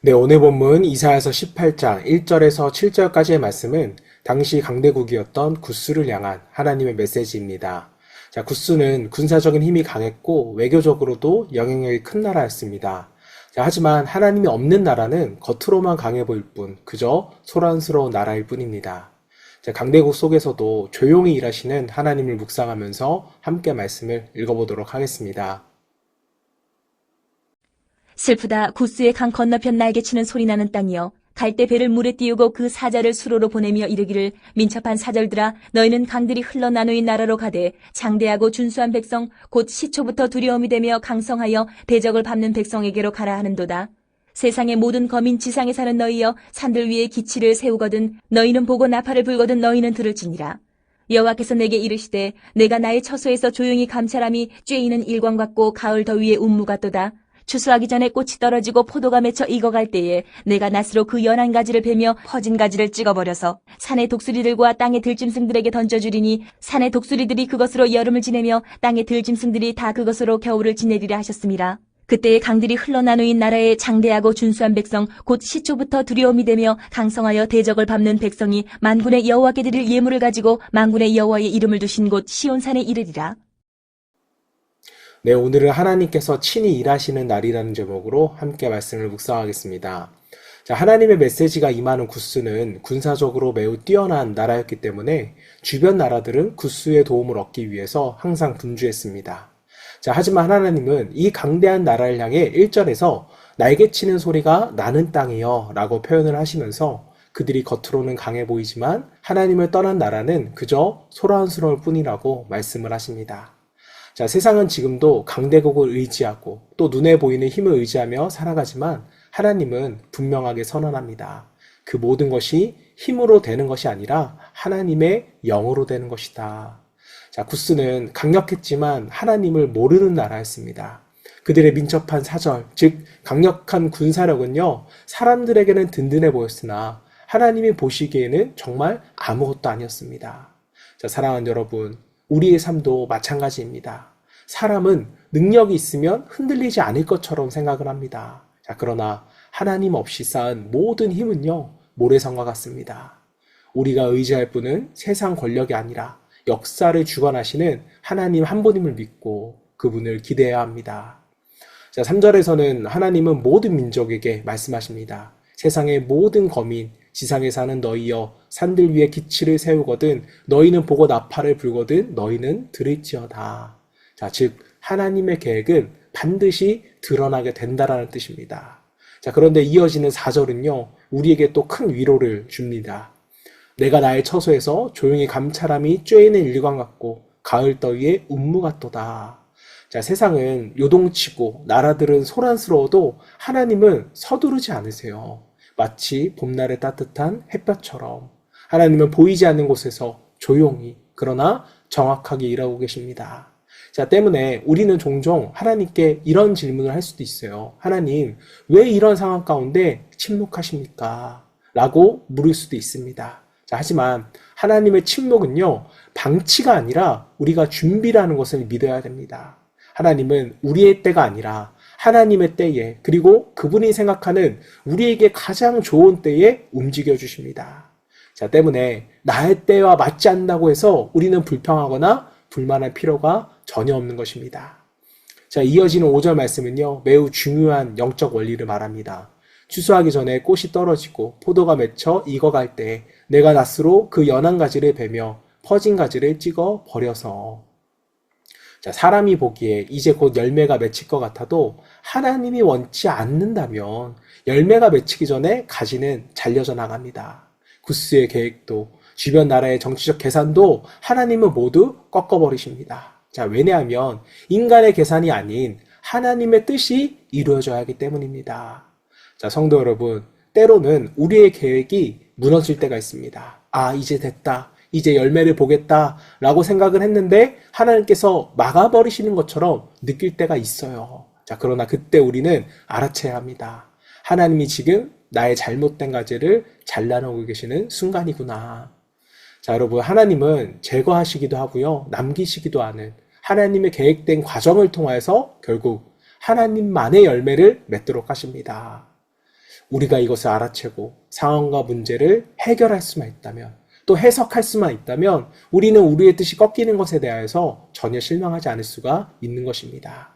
네, 오늘 본문 이사야서 18장 1절에서 7절까지의 말씀은 당시 강대국이었던 구스를 향한 하나님의 메시지입니다. 자, 구스는 군사적인 힘이 강했고 외교적으로도 영향력이 큰 나라였습니다. 자, 하지만 하나님이 없는 나라는 겉으로만 강해 보일 뿐 그저 소란스러운 나라일 뿐입니다. 자, 강대국 속에서도 조용히 일하시는 하나님을 묵상하면서 함께 말씀을 읽어보도록 하겠습니다. 슬프다. 구스의 강 건너편 날개치는 소리나는 땅이여. 갈대 배를 물에 띄우고 그 사자를 수로로 보내며 이르기를 민첩한 사절들아 너희는 강들이 흘러나누인 나라로 가되 장대하고 준수한 백성 곧 시초부터 두려움이 되며 강성하여 대적을 밟는 백성에게로 가라 하는도다. 세상의 모든 거민 지상에 사는 너희여 산들 위에 기치를 세우거든 너희는 보고 나팔을 불거든 너희는 들을지니라. 여호와께서 내게 이르시되 내가 나의 처소에서 조용히 감찰함이 쬐이는 일광 같고 가을 더위에 운무 같도다. 추수하기 전에 꽃이 떨어지고 포도가 맺혀 익어갈 때에 내가 낫으로 그 연한 가지를 베며 퍼진 가지를 찍어버려서 산의 독수리들과 땅의 들짐승들에게 던져주리니 산의 독수리들이 그것으로 여름을 지내며 땅의 들짐승들이 다 그것으로 겨울을 지내리라 하셨습니다. 그때에 강들이 흘러나누인 나라에 장대하고 준수한 백성 곧 시초부터 두려움이 되며 강성하여 대적을 밟는 백성이 만군의 여호와께 드릴 예물을 가지고 만군의 여호와의 이름을 두신 곳 시온산에 이르리라. 네, 오늘은 하나님께서 친히 일하시는 날이라는 제목으로 함께 말씀을 묵상하겠습니다. 자, 하나님의 메시지가 임하는 구스는 군사적으로 매우 뛰어난 나라였기 때문에 주변 나라들은 구스의 도움을 얻기 위해서 항상 분주했습니다. 자, 하지만 하나님은 이 강대한 나라를 향해 1절에서 날개치는 소리가 나는 땅이여 라고 표현을 하시면서 그들이 겉으로는 강해 보이지만 하나님을 떠난 나라는 그저 소란스러울 뿐이라고 말씀을 하십니다. 자, 세상은 지금도 강대국을 의지하고 또 눈에 보이는 힘을 의지하며 살아가지만 하나님은 분명하게 선언합니다. 그 모든 것이 힘으로 되는 것이 아니라 하나님의 영으로 되는 것이다. 자, 구스는 강력했지만 하나님을 모르는 나라였습니다. 그들의 민첩한 사절, 즉 강력한 군사력은요, 사람들에게는 든든해 보였으나 하나님이 보시기에는 정말 아무것도 아니었습니다. 자, 사랑하는 여러분, 우리의 삶도 마찬가지입니다. 사람은 능력이 있으면 흔들리지 않을 것처럼 생각을 합니다. 자, 그러나 하나님 없이 쌓은 모든 힘은요, 모래성과 같습니다. 우리가 의지할 분은 세상 권력이 아니라 역사를 주관하시는 하나님 한 분임을 믿고 그분을 기대해야 합니다. 자, 3절에서는 하나님은 모든 민족에게 말씀하십니다. 세상의 모든 거민, 지상에 사는 너희여 산들 위에 기치를 세우거든 너희는 보고 나팔을 불거든 너희는 들을지어다. 자, 즉 하나님의 계획은 반드시 드러나게 된다라는 뜻입니다. 자, 그런데 이어지는 4절은요 우리에게 또 큰 위로를 줍니다. 내가 나의 처소에서 조용히 감찰함이 쬐이는 일광 같고 가을 더위에 운무 같도다. 자, 세상은 요동치고 나라들은 소란스러워도 하나님은 서두르지 않으세요. 마치 봄날의 따뜻한 햇볕처럼 하나님은 보이지 않는 곳에서 조용히 그러나 정확하게 일하고 계십니다. 자, 때문에 우리는 종종 하나님께 이런 질문을 할 수도 있어요. 하나님, 왜 이런 상황 가운데 침묵하십니까? 라고 물을 수도 있습니다. 자, 하지만 하나님의 침묵은요, 방치가 아니라 우리가 준비라는 것을 믿어야 됩니다. 하나님은 우리의 때가 아니라 하나님의 때에 그리고 그분이 생각하는 우리에게 가장 좋은 때에 움직여 주십니다. 자, 때문에 나의 때와 맞지 않는다고 해서 우리는 불평하거나 불만할 필요가 전혀 없는 것입니다. 자, 이어지는 5절 말씀은요, 매우 중요한 영적 원리를 말합니다. 추수하기 전에 꽃이 떨어지고 포도가 맺혀 익어갈 때 내가 낫으로 그 연한 가지를 베며 퍼진 가지를 찍어 버려서. 자, 사람이 보기에 이제 곧 열매가 맺힐 것 같아도 하나님이 원치 않는다면 열매가 맺히기 전에 가지는 잘려져 나갑니다. 구스의 계획도 주변 나라의 정치적 계산도 하나님은 모두 꺾어버리십니다. 자, 왜냐하면 인간의 계산이 아닌 하나님의 뜻이 이루어져야 하기 때문입니다. 자, 성도 여러분, 때로는 우리의 계획이 무너질 때가 있습니다. 아, 이제 됐다. 이제 열매를 보겠다 라고 생각을 했는데 하나님께서 막아버리시는 것처럼 느낄 때가 있어요. 자, 그러나 그때 우리는 알아채야 합니다. 하나님이 지금 나의 잘못된 가지를 잘라내고 계시는 순간이구나. 자, 여러분, 하나님은 제거하시기도 하고요, 남기시기도 하는 하나님의 계획된 과정을 통해서 결국 하나님만의 열매를 맺도록 하십니다. 우리가 이것을 알아채고 상황과 문제를 해결할 수만 있다면, 또 해석할 수만 있다면 우리는 우리의 뜻이 꺾이는 것에 대하여서 전혀 실망하지 않을 수가 있는 것입니다.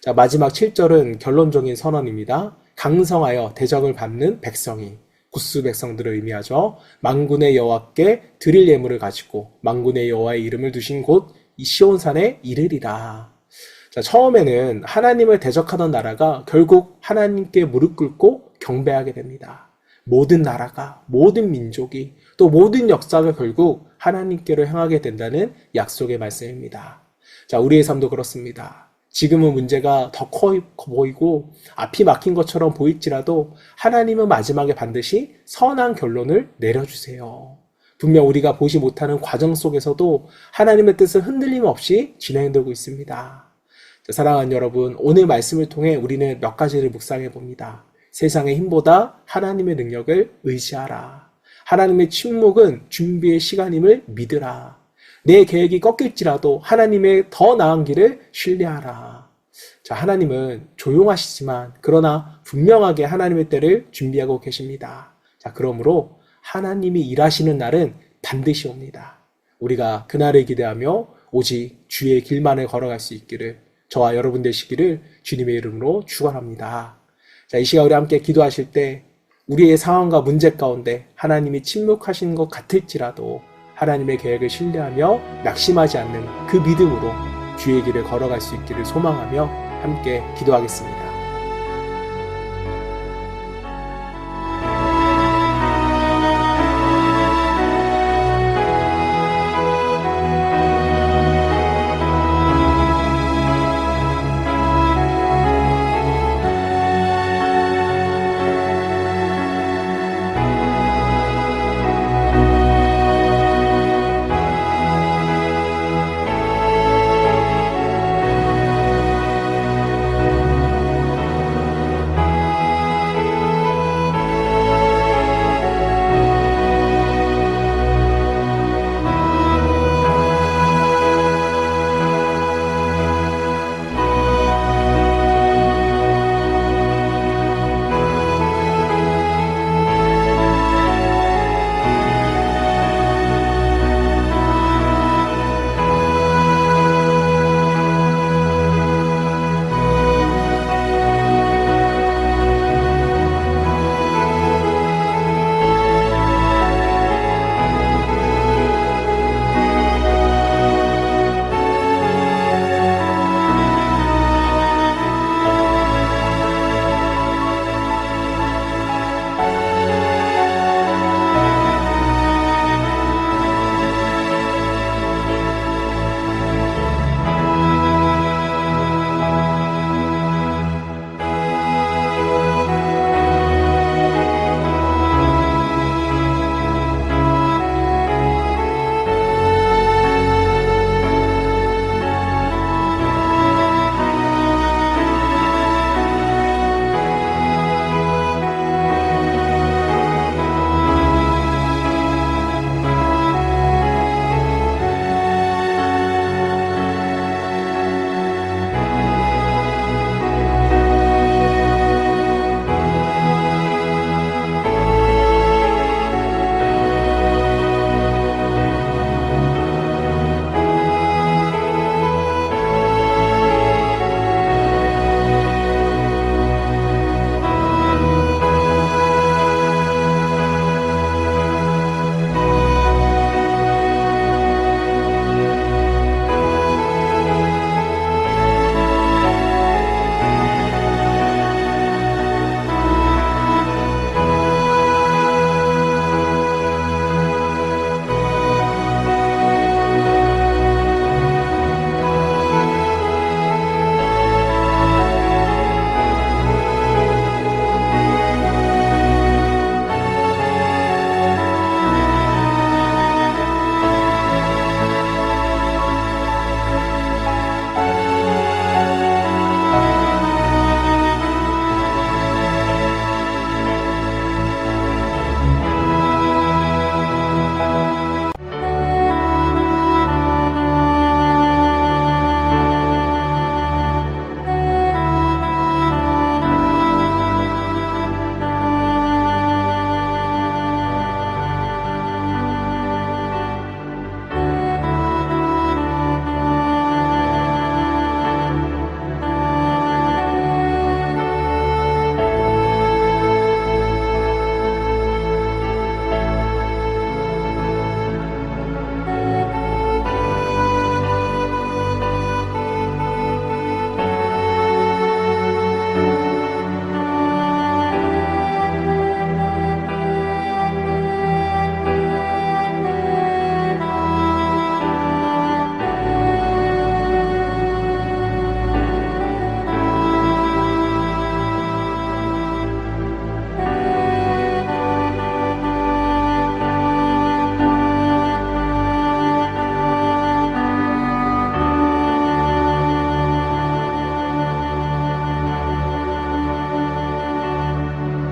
자, 마지막 7절은 결론적인 선언입니다. 강성하여 대적을 받는 백성이, 구스 백성들을 의미하죠. 만군의 여호와께 드릴 예물을 가지고 만군의 여호와의 이름을 두신 곳 이 시온산에 이르리라. 자, 처음에는 하나님을 대적하던 나라가 결국 하나님께 무릎 꿇고 경배하게 됩니다. 모든 나라가, 모든 민족이, 또 모든 역사가 결국 하나님께로 향하게 된다는 약속의 말씀입니다. 자, 우리의 삶도 그렇습니다. 지금은 문제가 더 커 보이고 앞이 막힌 것처럼 보일지라도 하나님은 마지막에 반드시 선한 결론을 내려주세요. 분명 우리가 보지 못하는 과정 속에서도 하나님의 뜻은 흔들림 없이 진행되고 있습니다. 자, 사랑하는 여러분, 오늘 말씀을 통해 우리는 몇 가지를 묵상해 봅니다. 세상의 힘보다 하나님의 능력을 의지하라. 하나님의 침묵은 준비의 시간임을 믿으라. 내 계획이 꺾일지라도 하나님의 더 나은 길을 신뢰하라. 자, 하나님은 조용하시지만 그러나 분명하게 하나님의 때를 준비하고 계십니다. 자, 그러므로 하나님이 일하시는 날은 반드시 옵니다. 우리가 그날을 기대하며 오직 주의 길만을 걸어갈 수 있기를 저와 여러분 되시기를 주님의 이름으로 축원합니다. 자, 이 시간 우리 함께 기도하실 때 우리의 상황과 문제 가운데 하나님이 침묵하신 것 같을지라도 하나님의 계획을 신뢰하며 낙심하지 않는 그 믿음으로 주의 길을 걸어갈 수 있기를 소망하며 함께 기도하겠습니다.